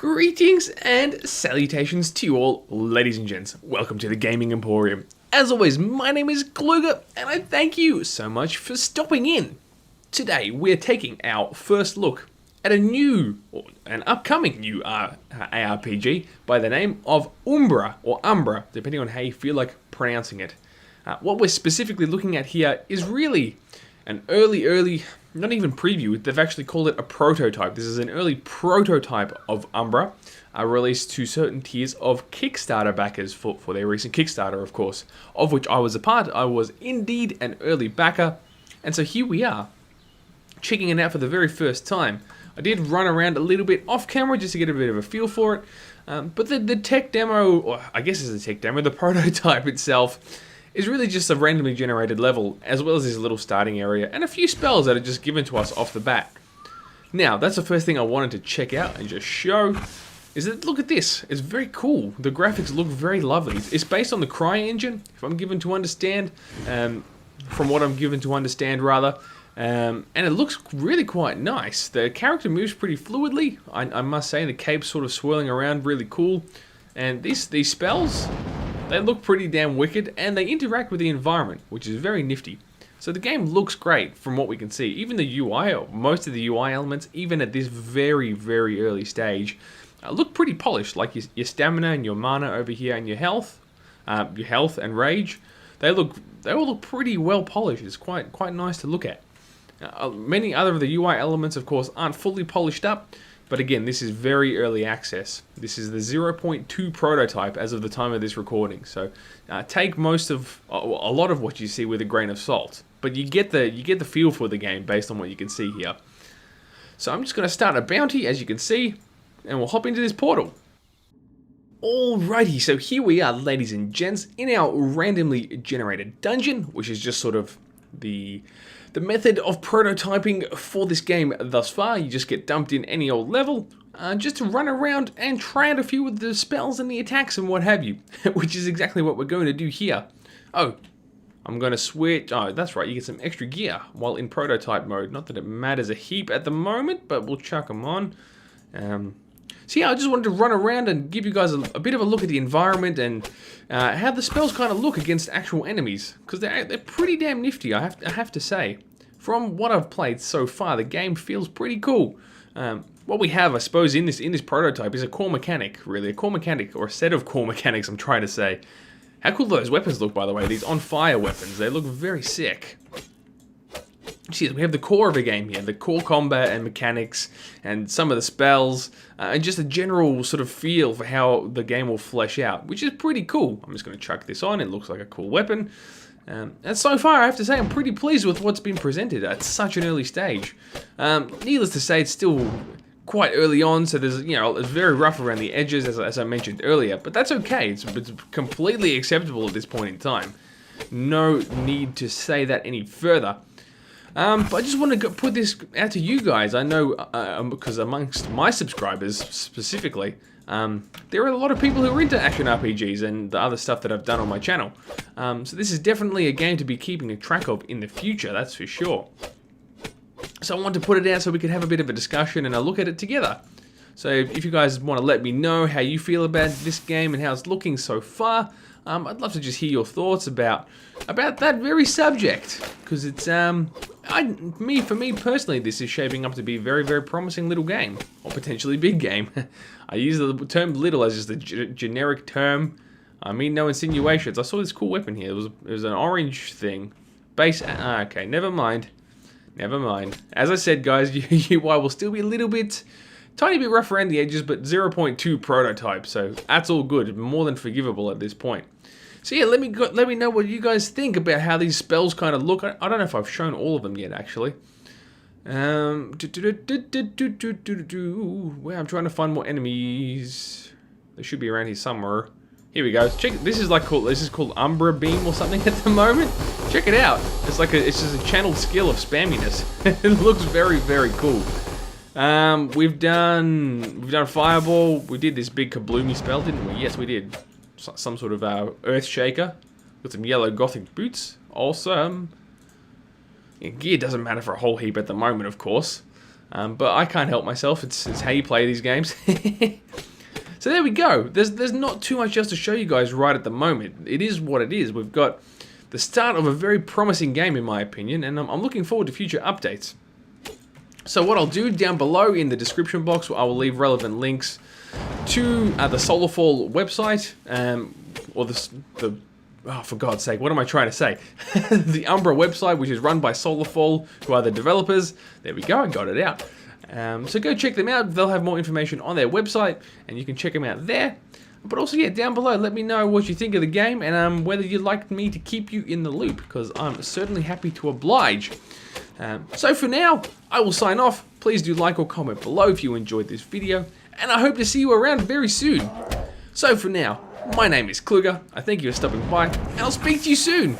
Greetings and salutations to you all, ladies and gents. Welcome to the Gaming Emporium. As always, my name is Kluger, and I thank you so much for stopping in. Today, we're taking our first look at an upcoming new aRPG by the name of Umbra, or Umbra, depending on how you feel like pronouncing it. What we're specifically looking at here is really an early, not even preview, they've actually called it a prototype. This is an early prototype of Umbra, released to certain tiers of Kickstarter backers for their recent Kickstarter, of course, of which I was a part. I was indeed an early backer, and so here we are, checking it out for the very first time. I did run around a little bit off camera just to get a bit of a feel for it, but the tech demo, or I guess it's a tech demo, the prototype itself, is really just a randomly generated level, as well as this little starting area, and a few spells that are just given to us off the bat. Now, that's the first thing I wanted to check out and just show, is that, look at this, it's very cool. The graphics look very lovely. It's based on the Cry engine, if I'm given to understand, from what I'm given to understand rather, and it looks really quite nice. The character moves pretty fluidly, I must say. The cape's sort of swirling around, really cool, and these spells, they look pretty damn wicked, and they interact with the environment, which is very nifty. So the game looks great from what we can see. Even the UI, or most of the UI elements, even at this very early stage, look pretty polished. Like your stamina and your mana over here, and your health and rage, they all look pretty well polished. It's quite nice to look at. Many other of the UI elements, of course, aren't fully polished up. But again, this is very early access. This is the 0.2 prototype as of the time of this recording. So take a lot of what you see with a grain of salt. But you get the feel for the game based on what you can see here. So I'm just going to start a bounty, as you can see, and we'll hop into this portal. Alrighty, so here we are, ladies and gents, in our randomly generated dungeon, which is just sort of the method of prototyping for this game thus far. You just get dumped in any old level, just to run around and try out a few of the spells and the attacks and what have you, which is exactly what we're going to do here. Oh, I'm going to switch. Oh, that's right, you get some extra gear while in prototype mode. Not that it matters a heap at the moment, but we'll chuck them on. So yeah, I just wanted to run around and give you guys a bit of a look at the environment and how the spells kind of look against actual enemies, because they're pretty damn nifty, I have to say. From what I've played so far, the game feels pretty cool. What we have, I suppose, in this prototype is a core mechanic, really. A core mechanic, or a set of core mechanics, I'm trying to say. How cool do those weapons look, by the way? These on-fire weapons, they look very sick. Jeez, we have the core of the game here, the core combat and mechanics, and some of the spells, and just a general sort of feel for how the game will flesh out, which is pretty cool. I'm just going to chuck this on, it looks like a cool weapon. And so far, I have to say, I'm pretty pleased with what's been presented at such an early stage. Needless to say, it's still quite early on, so there's, it's very rough around the edges, as I mentioned earlier, but that's okay. It's completely acceptable at this point in time. No need to say that any further. But I just want to put this out to you guys. I know, because amongst my subscribers specifically, there are a lot of people who are into action RPGs and the other stuff that I've done on my channel. So this is definitely a game to be keeping a track of in the future, that's for sure. So I want to put it out so we can have a bit of a discussion and a look at it together. So if you guys want to let me know how you feel about this game and how it's looking so far, I'd love to just hear your thoughts about that very subject, because it's for me personally, this is shaping up to be a very promising little game, or potentially big game. I use the term little as just a generic term. I mean no insinuations. I saw this cool weapon here. It was an orange thing. Okay, never mind. As I said, guys, UI will still be a little bit, tiny bit rough around the edges, but 0.2 prototype, so that's all good, more than forgivable at this point. So yeah, let me know what you guys think about how these spells kind of look. I don't know if I've shown all of them yet, actually. Well, I'm trying to find more enemies. They should be around here somewhere. Here we go. Check. This is called Umbra Beam or something at the moment. Check it out. It's just a channeled skill of spamminess. It looks very cool. We've done Fireball. We did this big kabloomy spell, didn't we? Yes, we did. Some sort of earth shaker. Got some yellow gothic boots. Awesome. Yeah, gear doesn't matter for a whole heap at the moment, of course. But I can't help myself. It's how you play these games. So there we go. There's not too much else to show you guys right at the moment. It is what it is. We've got the start of a very promising game, in my opinion, and I'm looking forward to future updates. So what I'll do down below in the description box, I will leave relevant links to the Solarfall website, or oh, for God's sake, what am I trying to say? The Umbra website, which is run by Solarfall, who are the developers. There we go, I got it out. So go check them out. They'll have more information on their website, and you can check them out there. But also, yeah, down below, let me know what you think of the game, and whether you'd like me to keep you in the loop, because I'm certainly happy to oblige. So for now, I will sign off. Please do like or comment below if you enjoyed this video, and I hope to see you around very soon. So for now, my name is Kluger. I thank you for stopping by, and I'll speak to you soon.